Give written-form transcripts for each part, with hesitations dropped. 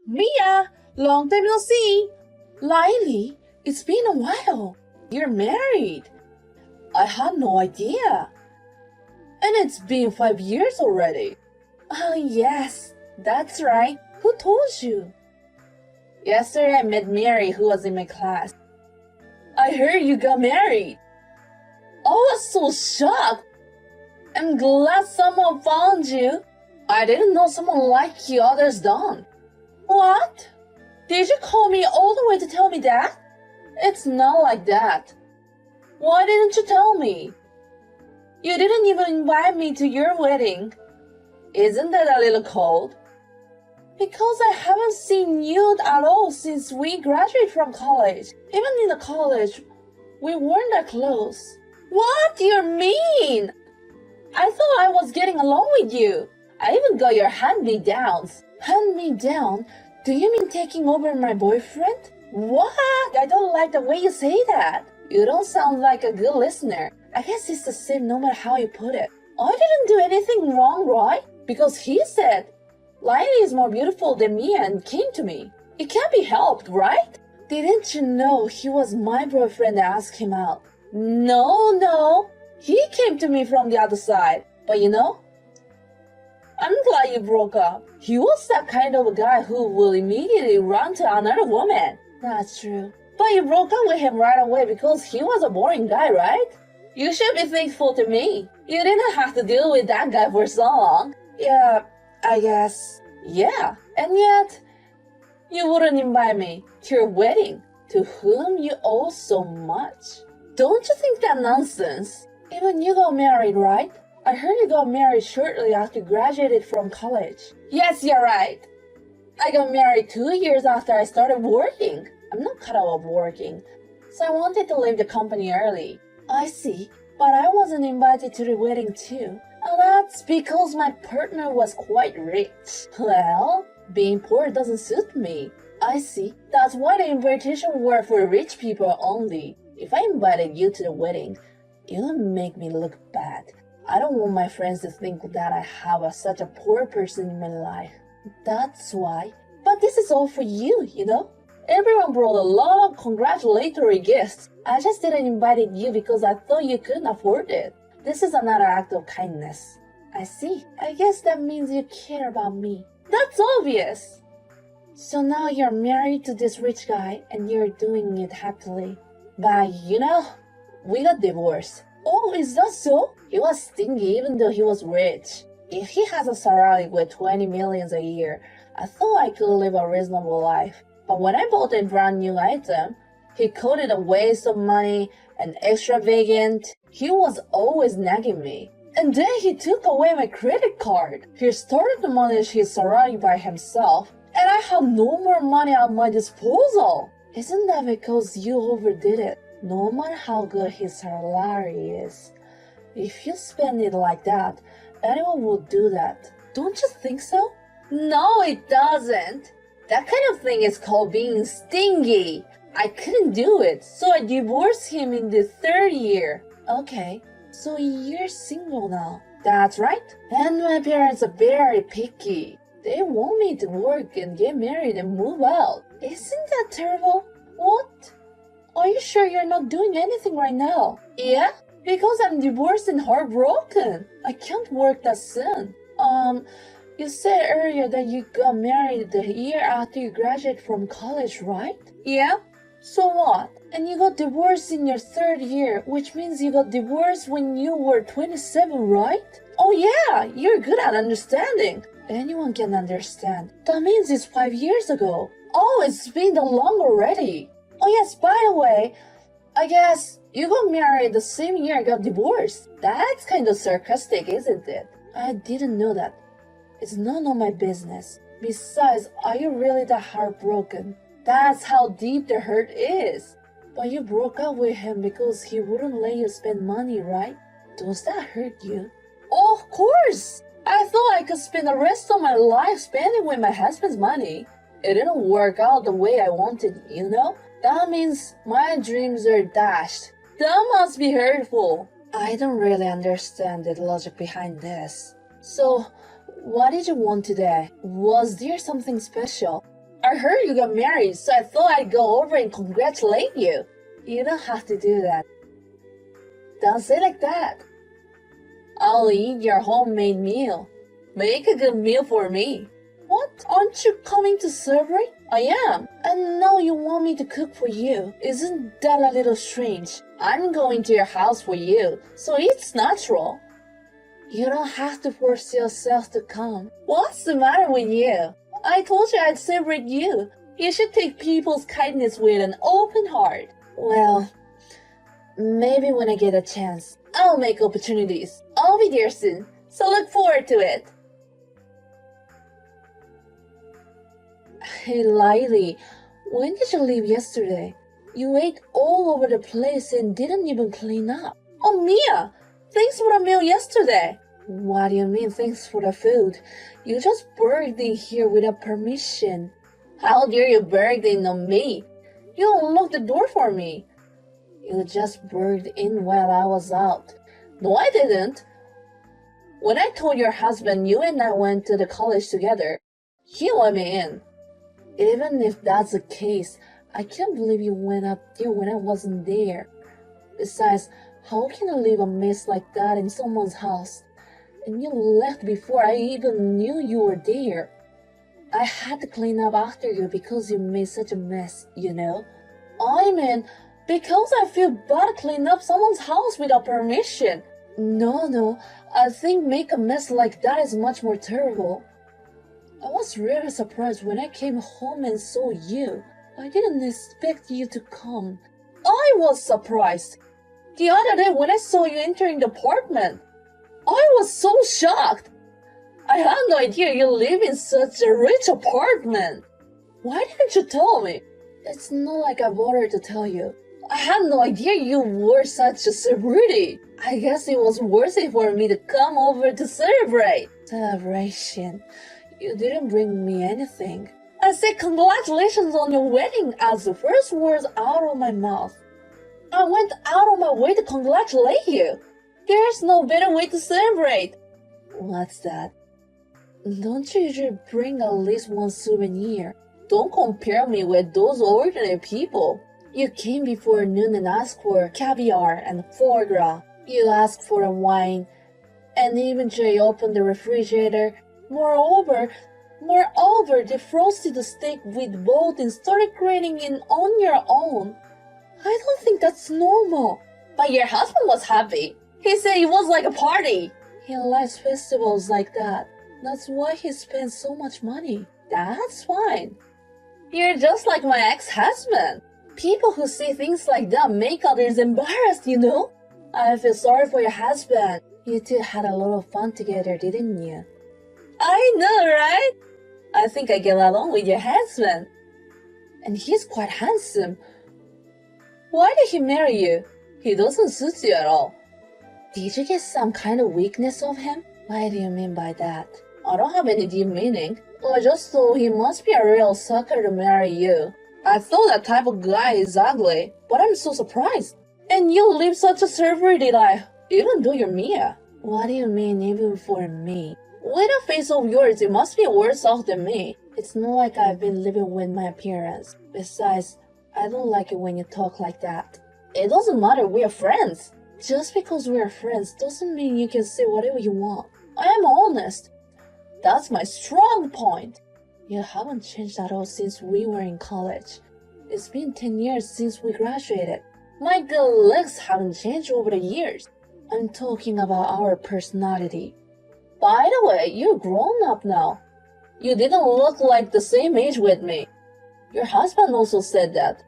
Mia, long time no see. Lily, it's been a while. You're married. I had no idea. And it's been 5 years already. Oh, yes, that's right. Who told you? Yesterday I met Mary, who was in my class. I heard you got married. I was so shocked. I'm glad someone found you. I didn't know someone like you others don't. What? Did you call me all the way to tell me that? It's not like that. Why didn't you tell me? You didn't even invite me to your wedding. Isn't that a little cold? Because I haven't seen you at all since we graduated from college. Even in the college, we weren't that close. What? You're mean! I thought I was getting along with you. I even got your hand-me-downs. Hand-me-down? Do you mean taking over my boyfriend? What? I don't like the way you say that. You don't sound like a good listener. I guess it's the same no matter how you put it. I didn't do anything wrong, right? Because he said, Lily is more beautiful than me and came to me. It can't be helped, right? Didn't you know he was my boyfriend and asked him out? No. He came to me from the other side. But you know, I'm glad you broke up. He was that kind of a guy who will immediately run to another woman. That's true. But you broke up with him right away because he was a boring guy, right? You should be thankful to me. You didn't have to deal with that guy for so long. Yeah, I guess. Yeah, and yet, you wouldn't invite me to your wedding, to whom you owe so much. Don't you think that nonsense? Even you got married, right? I heard you got married shortly after you graduated from college. Yes, you're right. I got married 2 years after I started working. I'm not cut out of working, so I wanted to leave the company early. I see, but I wasn't invited to the wedding too. And that's because my partner was quite rich. Well, being poor doesn't suit me. I see. That's why the invitation were for rich people only. If I invited you to the wedding, it would make me look bad. I don't want my friends to think that I have such a poor person in my life. That's why. But this is all for you, you know? Everyone brought a lot of congratulatory gifts. I just didn't invite you because I thought you couldn't afford it. This is another act of kindness. I see. I guess that means you care about me. That's obvious. So now you're married to this rich guy and you're doing it happily. But you know, we got divorced. Oh, is that so? He was stingy even though he was rich. If he has a salary with 20 million a year, I thought I could live a reasonable life. But when I bought a brand new item, he called it a waste of money and extravagant. He was always nagging me. And then he took away my credit card. He started to manage his salary by himself, and I had no more money at my disposal. Isn't that because you overdid it? No matter how good his salary is, if you spend it like that, anyone would do that. Don't you think so? No, it doesn't. That kind of thing is called being stingy. I couldn't do it, so I divorced him in the 3rd year. Okay, so you're single now. That's right. And my parents are very picky. They want me to work and get married and move out. Isn't that terrible? What? Are you sure you're not doing anything right now? Yeah, because I'm divorced and heartbroken. I can't work that soon. You said earlier that you got married the year after you graduated from college, right? Yeah. So what? And you got divorced in your 3rd year, which means you got divorced when you were 27, right? Oh yeah, you're good at understanding. Anyone can understand. That means it's 5 years ago. Oh, it's been that long already. Oh yes, by the way, I guess you got married the same year I got divorced. That's kind of sarcastic, isn't it? I didn't know that. It's none of my business. Besides, are you really that heartbroken? That's how deep the hurt is. But you broke up with him because he wouldn't let you spend money, right? Does that hurt you? Oh, of course! I thought I could spend the rest of my life spending with my husband's money. It didn't work out the way I wanted, you know? That means my dreams are dashed. That must be hurtful. I don't really understand the logic behind this. So, what did you want today? Was there something special? I heard you got married, so I thought I'd go over and congratulate you. You don't have to do that. Don't say like that. I'll eat your homemade meal. Make a good meal for me. What? Aren't you coming to celebrate? I am. And now you want me to cook for you. Isn't that a little strange? I'm going to your house for you, so it's natural. You don't have to force yourself to come. What's the matter with you? I told you I'd celebrate you. You should take people's kindness with an open heart. Well, maybe when I get a chance, I'll make opportunities. I'll be there soon, so look forward to it. Hey, Lily, when did you leave yesterday? You ate all over the place and didn't even clean up. Oh, Mia, thanks for the meal yesterday. What do you mean, thanks for the food? You just burged in here without permission. How dare you burg in on me? You unlocked the door for me. You just burged in while I was out. No, I didn't. When I told your husband you and I went to the college together, he let me in. Even if that's the case, I can't believe you went up there when I wasn't there. Besides, how can I leave a mess like that in someone's house? And you left before I even knew you were there. I had to clean up after you because you made such a mess, you know? I mean, because I feel bad cleaning up someone's house without permission. No, I think make a mess like that is much more terrible. I was really surprised when I came home and saw you. I didn't expect you to come. I was surprised. The other day when I saw you entering the apartment, I was so shocked. I had no idea you live in such a rich apartment. Why didn't you tell me? It's not like I bothered to tell you. I had no idea you were such a celebrity. I guess it was worth it for me to come over to celebrate. Celebration? You didn't bring me anything. I said congratulations on your wedding as the first words out of my mouth. I went out of my way to congratulate you. There's no better way to celebrate. What's that? Don't you usually bring at least one souvenir? Don't compare me with those ordinary people. You came before noon and asked for caviar and foie gras. You asked for a wine, and eventually opened the refrigerator. Moreover, defrosted the steak with both and started grilling it on your own. I don't think that's normal. But your husband was happy. He said it was like a party. He likes festivals like that. That's why he spends so much money. That's fine. You're just like my ex-husband. People who say things like that make others embarrassed, you know? I feel sorry for your husband. You two had a lot of fun together, didn't you? I know, right? I think I get along with your husband. And he's quite handsome. Why did he marry you? He doesn't suit you at all. Did you get some kind of weakness of him? What do you mean by that? I don't have any deep meaning. I just thought he must be a real sucker to marry you. I thought that type of guy is ugly, but I'm so surprised. And you live such a celebrity life, even though you're Mia. What do you mean, even for me? With a face of yours, you must be worse off than me. It's not like I've been living with my appearance. Besides, I don't like it when you talk like that. It doesn't matter, we're friends. Just because we're friends doesn't mean you can say whatever you want. I am honest. That's my strong point. You haven't changed at all since we were in college. It's been 10 years since we graduated. My good looks haven't changed over the years. I'm talking about our personality. By the way, you're grown up now. You didn't look like the same age with me. Your husband also said that.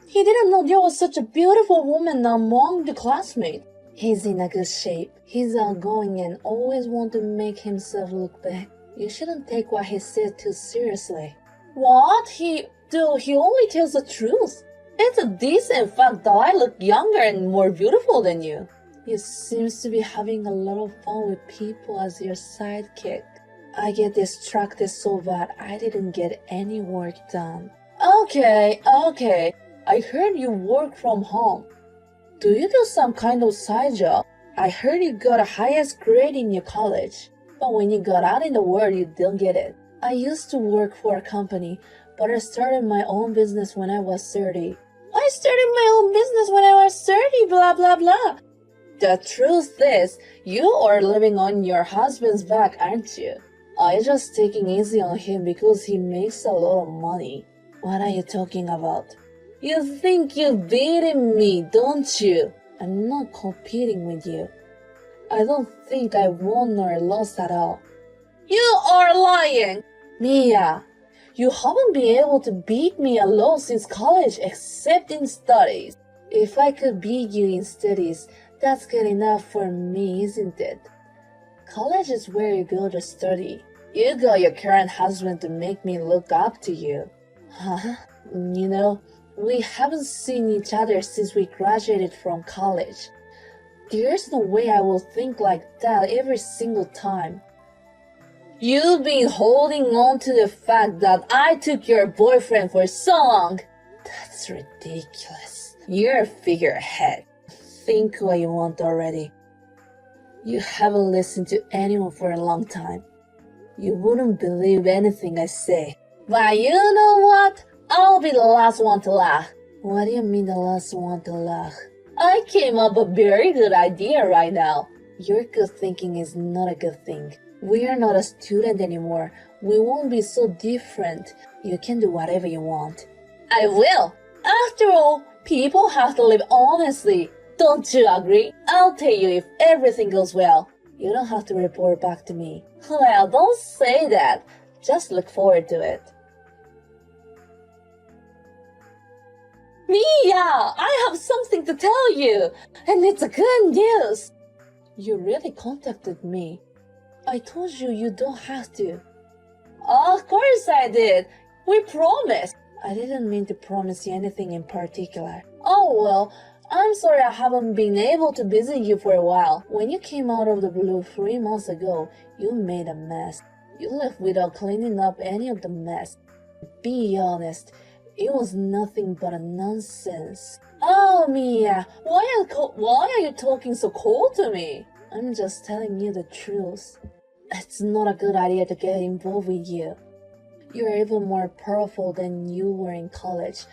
He didn't know there was such a beautiful woman among the classmates. He's in a good shape. He's outgoing and always wants to make himself look big. You shouldn't take what he said too seriously. What? He only tells the truth. It's a decent fact that I look younger and more beautiful than you. He seems to be having a lot of fun with people as your sidekick. I get distracted so bad I didn't get any work done. Okay. I heard you work from home. Do you do some kind of side job? I heard you got the highest grade in your college. But when you got out in the world, you didn't get it. I used to work for a company, but I started my own business when I was 30. I started my own business when I was 30, blah blah blah. The truth is, you are living on your husband's back, aren't you? I'm just taking easy on him because he makes a lot of money. What are you talking about? You think you're beating me, don't you? I'm not competing with you. I don't think I won or lost at all. You are lying! Mia, you haven't been able to beat me a lot since college except in studies. If I could beat you in studies, that's good enough for me, isn't it? College is where you go to study. You got your current husband to make me look up to you. Huh? You know, we haven't seen each other since we graduated from college. There's no way I will think like that every single time. You've been holding on to the fact that I took your boyfriend for so long. That's ridiculous. You're a figurehead. Think what you want already. You haven't listened to anyone for a long time. You wouldn't believe anything I say. But you know what? I'll be the last one to laugh. What do you mean the last one to laugh? I came up with a very good idea right now. Your good thinking is not a good thing. We are not a student anymore. We won't be so different. You can do whatever you want. I will. After all, people have to live honestly. Don't you agree? I'll tell you if everything goes well. You don't have to report back to me. Well, don't say that. Just look forward to it. Mia, I have something to tell you, and it's a good news. You really contacted me. I told you you don't have to. Of course I did. We promised. I didn't mean to promise you anything in particular. Oh well, I'm sorry I haven't been able to visit you for a while. When you came out of the blue 3 months ago, you made a mess. You left without cleaning up any of the mess. Be honest, it was nothing but a nonsense. Oh, Mia, why are you talking so cold to me? I'm just telling you the truth. It's not a good idea to get involved with you. You're even more powerful than you were in college.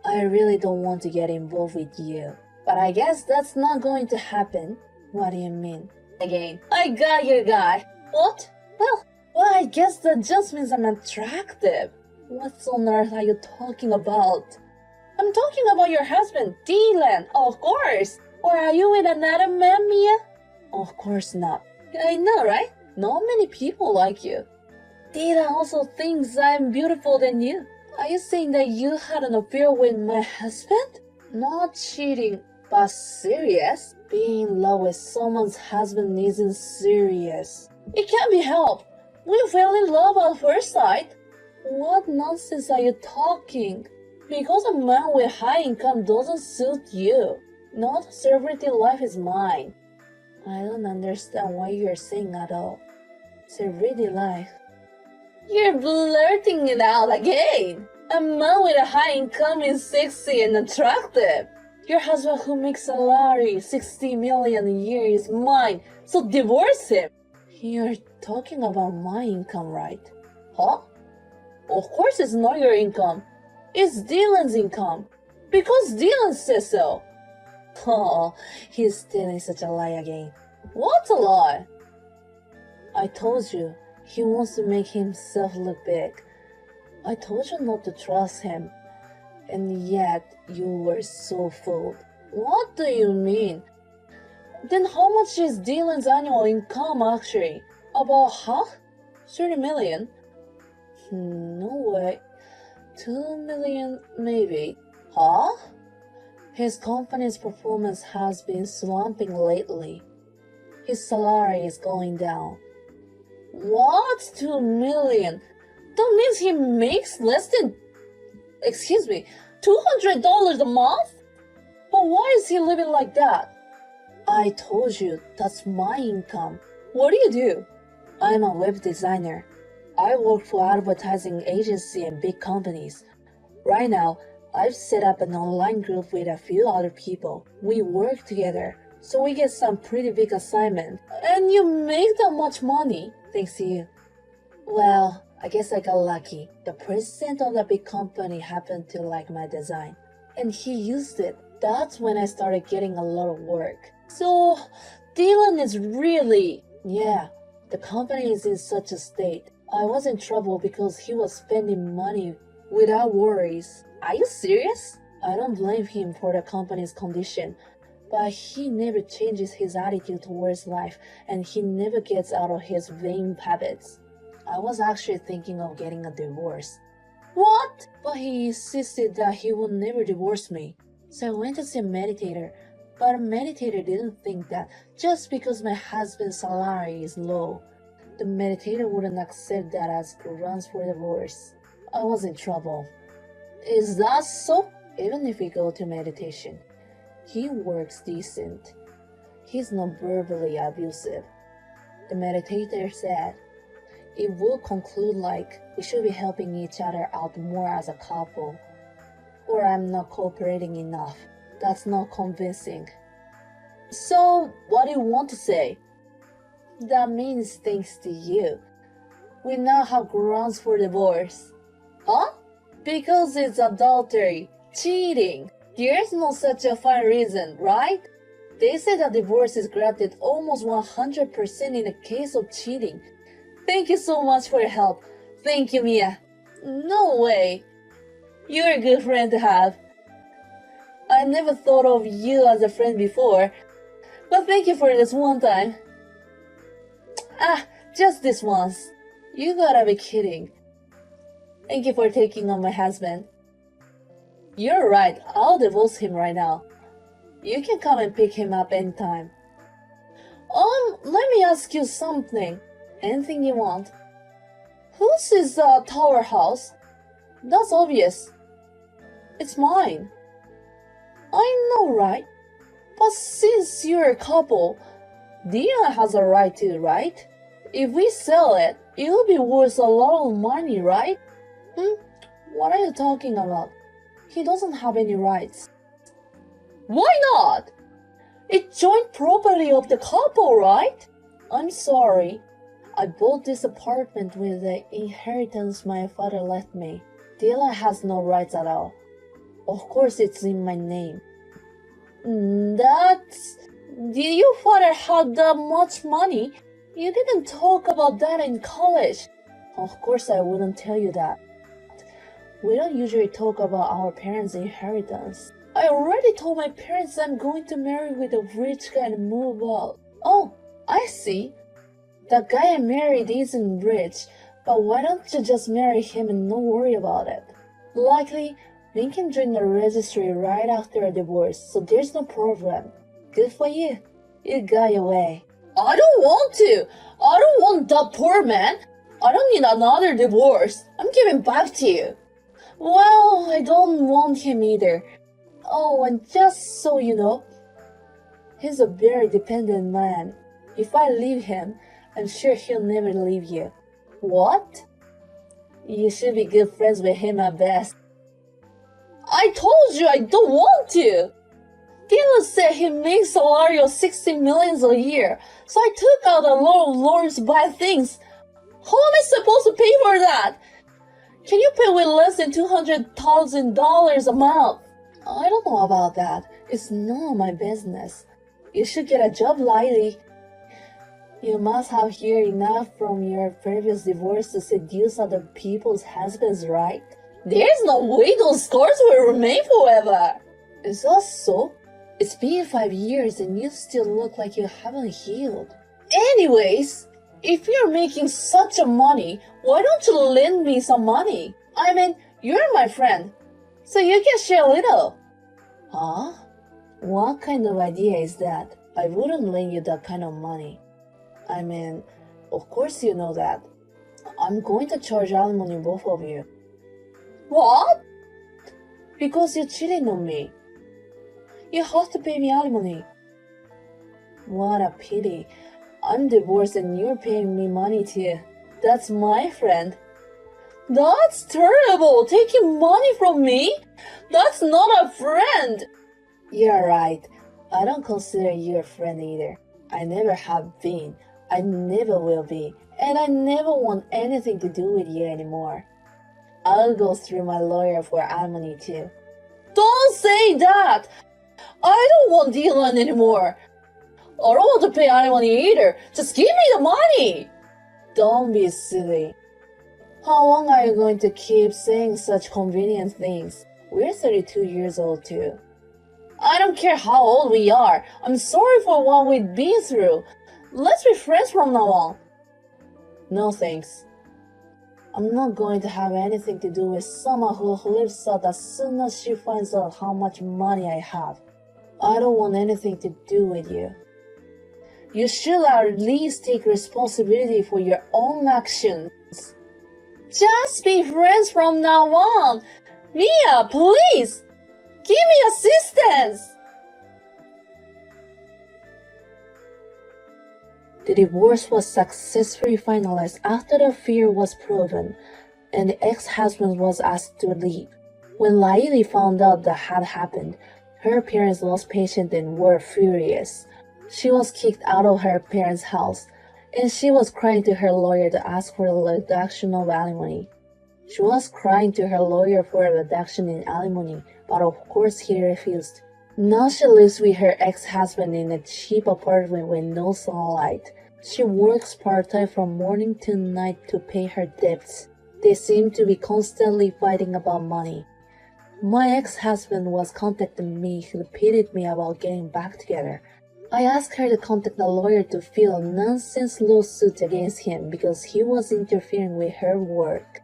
I really don't want to get involved with you. But I guess that's not going to happen. What do you mean? Again, I got your guy. What? Well, I guess that just means I'm attractive. What on earth are you talking about? I'm talking about your husband, Dylan, of course. Or are you with another man, Mia? Of course not. I know, right? Not many people like you. Dylan also thinks I'm beautiful than you. Are you saying that you had an affair with my husband? Not cheating, but serious. Being in love with someone's husband isn't serious. It can't be helped. We fell in love at first sight. What nonsense are you talking? Because a man with high income doesn't suit you. Not celebrity life is mine. I don't understand what you're saying at all. Celebrity life. You're blurting it out again. A man with a high income is sexy and attractive. Your husband who makes a salary 60 million a year is mine, so divorce him. You're talking about my income, right? Huh? Of course it's not your income. It's Dylan's income. Because Dylan says so. Oh, he's telling such a lie again. What a lie? I told you, he wants to make himself look big. I told you not to trust him. And yet, you were so fooled. What do you mean? Then how much is Dylan's annual income actually? About half? 30 million? No way. 2 million maybe. Huh? His company's performance has been slumping lately. His salary is going down. What? 2 million? That means he makes less than, $200 a month? But why is he living like that? I told you, that's my income. What do you do? I'm a web designer. I work for advertising agency and big companies. Right now, I've set up an online group with a few other people. We work together, so we get some pretty big assignment. And you make that much money, thanks to you. Well, I guess I got lucky. The president of the big company happened to like my design, and he used it. That's when I started getting a lot of work. So, Dylan is really... Yeah, the company is in such a state. I was in trouble because he was spending money without worries. Are you serious? I don't blame him for the company's condition, but he never changes his attitude towards life, and he never gets out of his vain habits. I was actually thinking of getting a divorce. What? But he insisted that he would never divorce me. So I went to see a meditator, but a meditator didn't think that just because my husband's salary is low, the meditator wouldn't accept that as grounds for divorce. I was in trouble. Is that so? Even if we go to meditation, he works decent. He's not verbally abusive. The meditator said, it will conclude like we should be helping each other out more as a couple. Or I'm not cooperating enough. That's not convincing. So, what do you want to say? That means thanks to you, we now have grounds for divorce. Huh? Because it's adultery, cheating. There's no such a fine reason, right? They say that divorce is granted almost 100% in the case of cheating. Thank you so much for your help. Thank you, Mia. No way. You're a good friend to have. I never thought of you as a friend before, but thank you for this one time. Just this once. You gotta be kidding. Thank you for taking on my husband. You're right, I'll divorce him right now. You can come and pick him up anytime. Let me ask you something. Anything you want. Whose is the tower house? That's obvious. It's mine. I know, right? But since you're a couple, Dion has a right to, right? If we sell it, it'll be worth a lot of money, right? What are you talking about? He doesn't have any rights. Why not? It's joint property of the couple, right? I'm sorry. I bought this apartment with the inheritance my father left me. Dylan has no rights at all. Of course it's in my name. Did your father have that much money? You didn't talk about that in college. Of course I wouldn't tell you that. We don't usually talk about our parents' inheritance. I already told my parents I'm going to marry with a rich guy and move out. Oh, I see. The guy I married isn't rich, but why don't you just marry him and not worry about it? Likely, we can join the registry right after a divorce, so there's no problem. Good for you. You got your way. I don't want to. I don't want that poor man. I don't need another divorce. I'm giving back to you. Well, I don't want him either. Oh, and just so you know, he's a very dependent man. If I leave him, I'm sure he'll never leave you. What? You should be good friends with him at best. I told you I don't want to. Dylan said he makes a salary of $60 million a year, so I took out a lot of loans to buy things. How am I supposed to pay for that? Can you pay with less than $200,000 a month? I don't know about that. It's none of my business. You should get a job, Lily. You must have heard enough from your previous divorce to seduce other people's husbands, right? There's no way those scars will remain forever. Is that so? It's been 5 years and you still look like you haven't healed. Anyways, if you're making such a money, why don't you lend me some money? I mean, you're my friend, so you can share a little. Huh? What kind of idea is that? I wouldn't lend you that kind of money. I mean, of course you know that. I'm going to charge alimony both of you. What? Because you're cheating on me. You have to pay me alimony. What a pity. I'm divorced and you're paying me money too. That's my friend. That's terrible! Taking money from me? That's not a friend! You're right. I don't consider you a friend either. I never have been. I never will be. And I never want anything to do with you anymore. I'll go through my lawyer for alimony too. Don't say that! I don't want Dylan anymore. I don't want to pay alimony either. Just give me the money! Don't be silly. How long are you going to keep saying such convenient things? We're 32 years old too. I don't care how old we are. I'm sorry for what we've been through. Let's be friends from now on. No thanks. I'm not going to have anything to do with someone who flips out as soon as she finds out how much money I have. I don't want anything to do with you. You should at least take responsibility for your own actions. Just be friends from now on. Mia, please! Give me assistance! The divorce was successfully finalized after the affair was proven, and the ex-husband was asked to leave. When Laili found out that had happened, her parents lost patience and were furious. She was kicked out of her parents' house, and she was crying to her lawyer to ask for a reduction of alimony. She was crying to her lawyer for a reduction in alimony, but of course he refused. Now she lives with her ex-husband in a cheap apartment with no sunlight. She works part-time from morning to night to pay her debts. They seem to be constantly fighting about money. My ex-husband was contacting me. He repeated me about getting back together. I asked her to contact a lawyer to file a nonsense lawsuit against him because he was interfering with her work.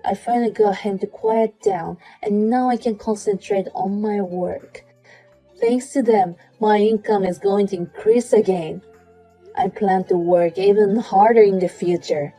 I finally got him to quiet down, and now I can concentrate on my work. Thanks to them, my income is going to increase again. I plan to work even harder in the future.